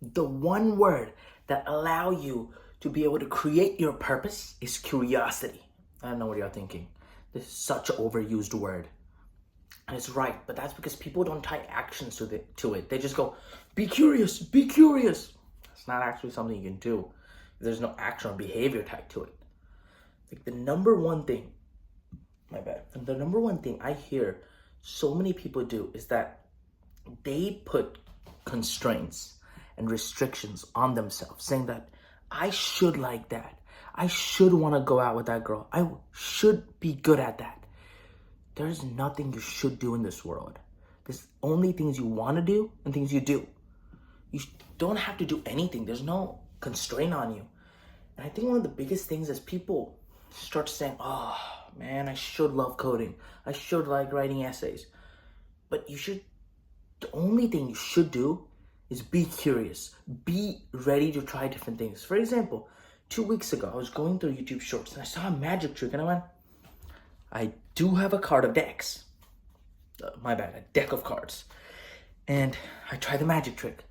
The one word that allow you to be able to create your purpose is curiosity. I don't know what you're thinking. This is such an overused word. And it's right, but that's because people don't tie actions to it. They just go, be curious, be curious. It's not actually something you can do. There's no action or behavior tied to it. Like the number one thing, my bad. And the number one thing I hear so many people do is that they put constraints and restrictions on themselves, saying that I should like that. I should want to go out with that girl. I should be good at that. There's nothing you should do in this world. There's only things you want to do and things you do. You don't have to do anything. There's no constraint on you. And I think one of the biggest things is people start saying, oh man, I should love coding. I should like writing essays. But the only thing you should do is be curious. Be ready to try different things. For example, 2 weeks ago, I was going through YouTube Shorts and I saw a magic trick and I went, I do have a card of decks. My bad, a deck of cards. And I tried the magic trick.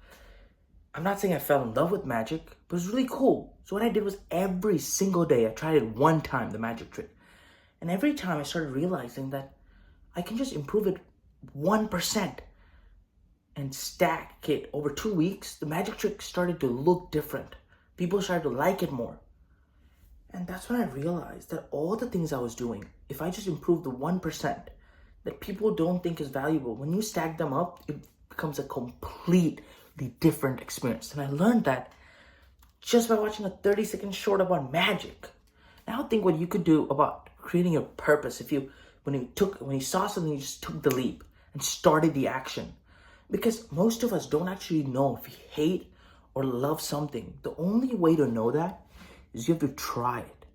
I'm not saying I fell in love with magic, but it was really cool. So what I did was every single day, I tried it one time, the magic trick. And every time I started realizing that I can just improve it 1% and stack it over 2 weeks. The magic trick started to look different. People started to like it more. And that's when I realized that all the things I was doing, if I just improved the 1% that people don't think is valuable, when you stack them up, it becomes a completely different experience. And I learned that just by watching a 30-second short about magic. Now think what you could do about creating your purpose when you saw something, you just took the leap and started the action. Because most of us don't actually know if we hate or love something. The only way to know that is you have to try it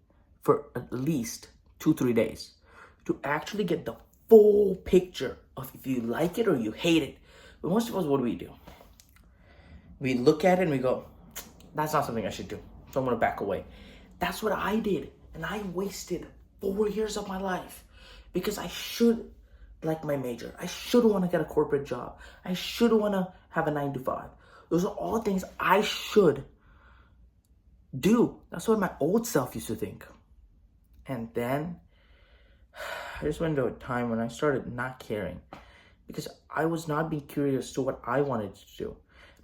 for at least 2-3 days to actually get the full picture of if you like it or you hate it. But most of us, what do? We look at it and we go, that's not something I should do, so I'm gonna back away. That's what I did, and I wasted 4 years of my life because I should like my major. I should want to get a corporate job. I should want to have a 9 to 5. Those are all things I should do. That's what my old self used to think. And then I just went to a time when I started not caring because I was not being curious to what I wanted to do.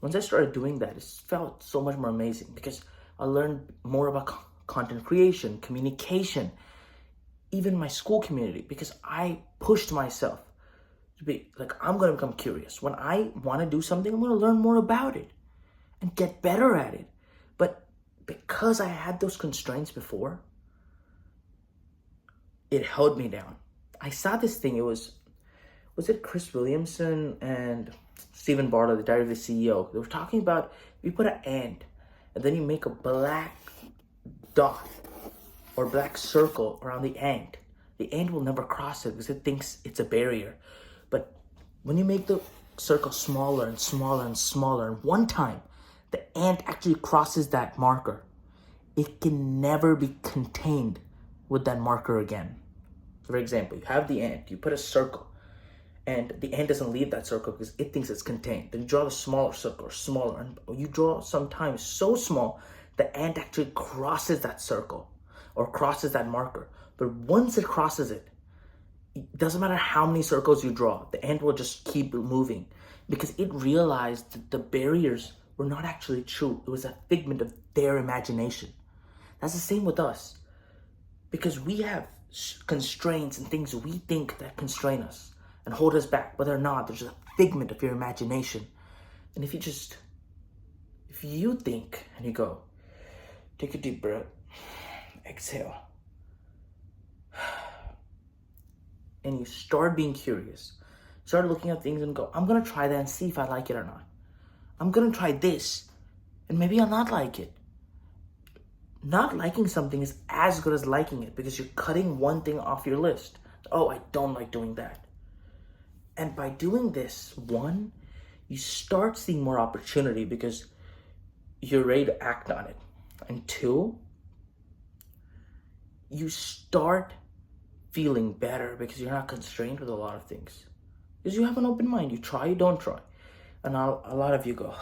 Once I started doing that, it felt so much more amazing because I learned more about content creation, communication, even my school community, because I pushed myself to be like, I'm going to become curious. When I want to do something, I'm going to learn more about it and get better at it. But because I had those constraints before, it held me down. I saw this thing. Was it Chris Williamson and Stephen Bartlett, the Diary of the CEO? They were talking about if you put an ant and then you make a black dot or black circle around the ant will never cross it because it thinks it's a barrier. But when you make the circle smaller and smaller and smaller, and one time the ant actually crosses that marker, it can never be contained with that marker again. For example, you have the ant, you put a circle, and the ant doesn't leave that circle because it thinks it's contained. Then you draw the smaller circle or smaller, and you draw sometimes so small, the ant actually crosses that circle or crosses that marker. But once it crosses it, it doesn't matter how many circles you draw, the ant will just keep moving because it realized that the barriers were not actually true. It was a figment of their imagination. That's the same with us because we have constraints and things we think that constrain us and hold us back, but they're not. They're just a figment of your imagination. And if you think and you go, take a deep breath, exhale, and you start being curious, start looking at things and go, I'm gonna try that and see if I like it or not. I'm gonna try this and maybe I'll not like it. Not liking something is as good as liking it because you're cutting one thing off your list. Oh, I don't like doing that. And by doing this, one, you start seeing more opportunity because you're ready to act on it. And two, you start feeling better because you're not constrained with a lot of things. Because you have an open mind. You try, you don't try. And a lot of you go,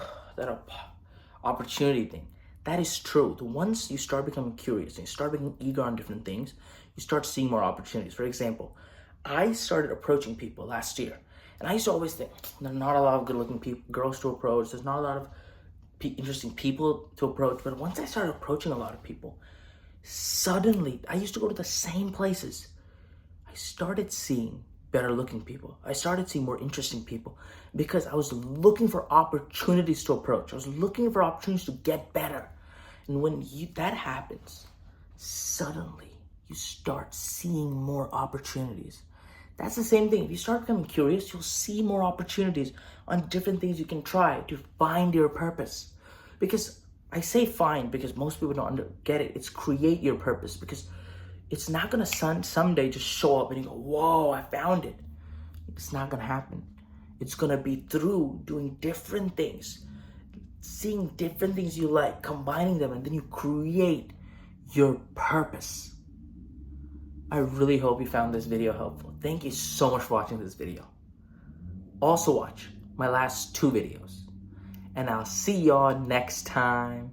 opportunity thing. That is true. Once you start becoming curious and you start becoming eager on different things, you start seeing more opportunities. For example, I started approaching people last year, and I used to always think there are not a lot of good-looking people, girls to approach. There's not a lot of interesting people to approach. But once I started approaching a lot of people, suddenly I used to go to the same places. I started seeing better looking people. I started seeing more interesting people because I was looking for opportunities to approach. I was looking for opportunities to get better. And when that happens, suddenly you start seeing more opportunities. That's the same thing. If you start becoming curious, you'll see more opportunities on different things you can try to find your purpose. Because I say find because most people don't get it. It's create your purpose, because it's not going to someday just show up and you go, whoa, I found it. It's not going to happen. It's going to be through doing different things, seeing different things you like, combining them, and then you create your purpose. I really hope you found this video helpful. Thank you so much for watching this video. Also watch my last 2 videos. And I'll see y'all next time.